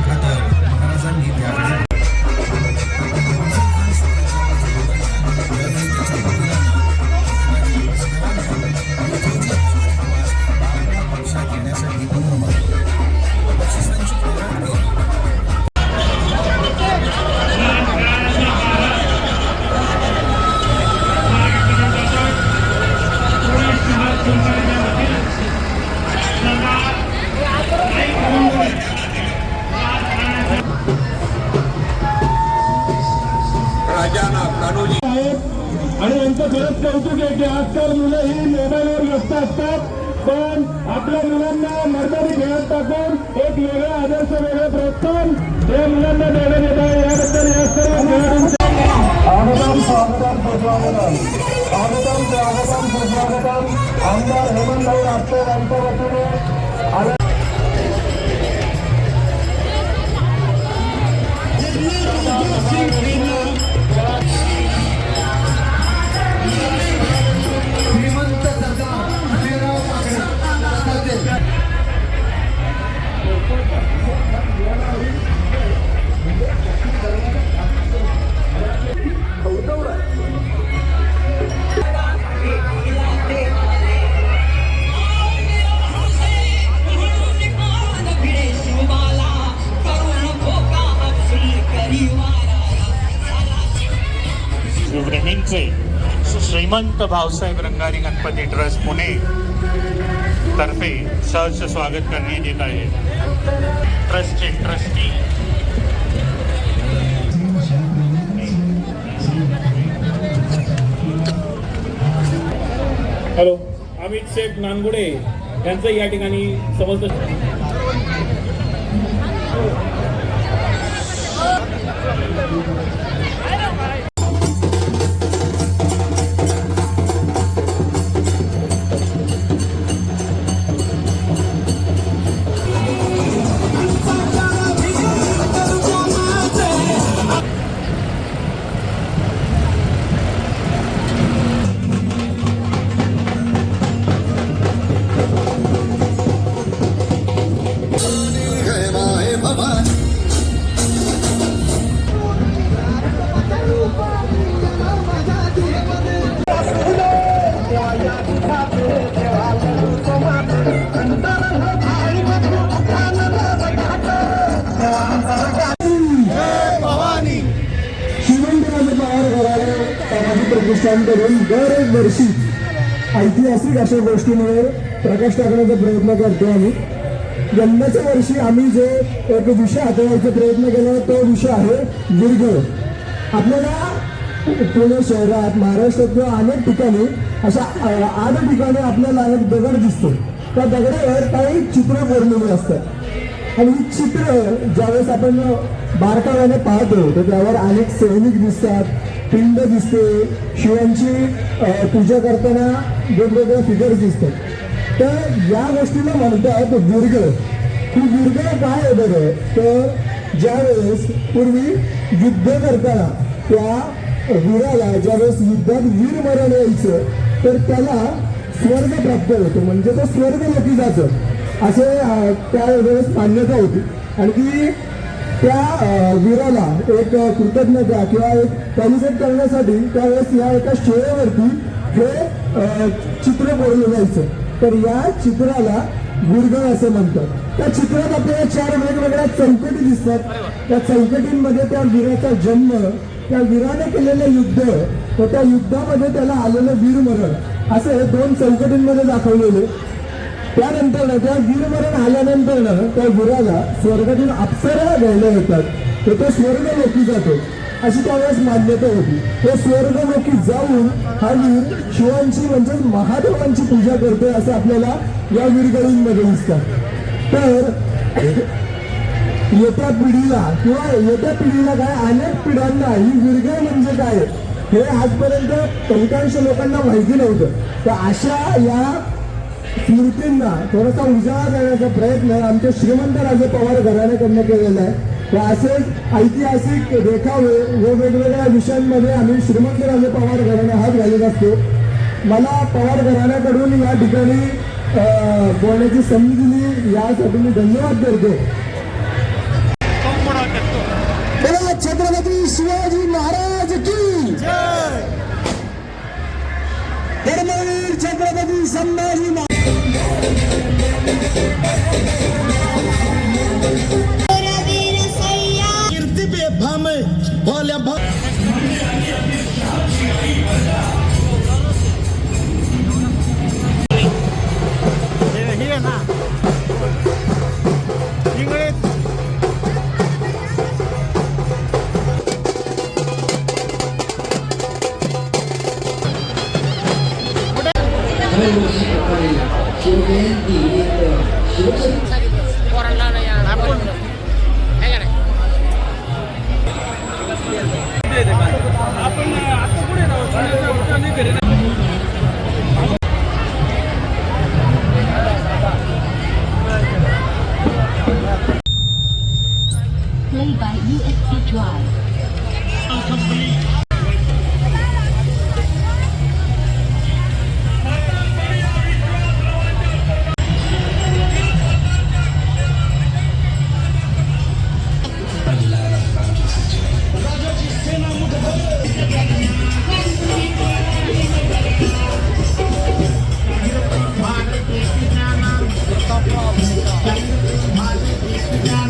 खातर महाराजांनी त्यावेळी आणि यांचं खरंच कौतुक आहे की आजकाल मुलं ही मोबाईलवर व्यस्त असतात, पण आपल्या मुलांना मैदानी खेळात टाकून एक वेगळा आदर्श, वेगळं प्रोत्साहन या मुलांना देण्यात येत आहे. याबद्दल या सर्व खेळाडूंचे स्वागतम. आमदार हेमंतभाई राष्ट्रीय यांच्या वतीने श्रीमंत भाऊसाहेब रंगारी गणपती ट्रस्ट पुणे तर्फे सहर्ष स्वागत करण्यात येत आहे. ट्रस्टचे ट्रस्टी हॅलो अमित शेख नानगुडे यांचं या ठिकाणी समस्त करून दरवर्षी ऐतिहासिक अशा गोष्टीमुळे प्रकाश टाकण्याचा प्रयत्न करतो आम्ही. यंदाच्या वर्षी आम्ही जो एक विषय हाताळायचा प्रयत्न केला तो विषय आहे विरघळ. आपल्याला पुणे शहरात महाराष्ट्रात किंवा अनेक ठिकाणी अशा 8 ठिकाणी आपल्याला एक दगड दिसतो. त्या दगडावर काही चित्र कोरलेली असतात आणि ही चित्र ज्यावेळेस आपण बारकाव्याने पाहतो तर त्यावर अनेक सैनिक दिसतात, पिंड दिसते, शिवांची पूजा करताना वेगवेगळ्या फिगर्स दिसतात. तर या गोष्टीला म्हणतात विरघळ. ही विरघळ काय आहे बरं तर ज्यावेळेस पूर्वी युद्ध करताना त्या वीराला ज्यावेळेस युद्धात वीरमरण यायचं तर त्याला स्वर्ग प्राप्त होतो, म्हणजे तो स्वर्ग लोकी जातं असे त्यावेळेस मान्यता होती. आणि ती त्या वीराला एक कृतज्ञता किंवा एक सेलिब्रेट करण्यासाठी त्यावेळेस या एका शिळेवरती हे चित्र कोरलं जायचं. तर या चित्राला विरघळ असं म्हणतात. त्या चित्रात आपल्याला 4 वेगवेगळ्या चौकटी दिसतात. त्या चौकटींमध्ये त्या वीराचा जन्म, त्या वीराने केलेलं युद्ध व त्या युद्धामध्ये त्याला आलेलं वीरमरण असे 2 चौकटींमध्ये दाखवलेले. त्यानंतर त्या वीरमरण आल्यानंतर त्या वीराला स्वर्गातून अप्सरा घ्यायला येतात, तर तो स्वर्ग लोकी जातो अशी त्यावेळेस मान्यता होती. तो स्वर्ग लोकी जाऊन हा वीर शिवांची म्हणजेच महादेवांची पूजा करतोय असं आपल्याला या वीरगळींमध्ये दिसतात. तर येत्या पिढीला काय अनेक पिढ्यांना ही विरघळ म्हणजे काय हे आजपर्यंत बहुतांश लोकांना माहिती नव्हतं. तर अशा या स्मृतींना थोडासा उजाळा करण्याचा प्रयत्न आमच्या श्रीमंतराजे पवार घराण्याकडनं केलेला आहे. तर असेच ऐतिहासिक देखावे व वेगवेगळ्या विषयांमध्ये आम्ही श्रीमंतराजे पवार घराणा हात घालत असतो. मला पवार घराण्याकडून या ठिकाणी बोलण्याची संधी दिली यासाठी मी धन्यवाद करतो. बोला छत्रपती शिवाजी महाराज की धर्मवीर छत्रपती संभाजी कीर्ती बेफाम भोल्या Played by USC Drive. Thank you.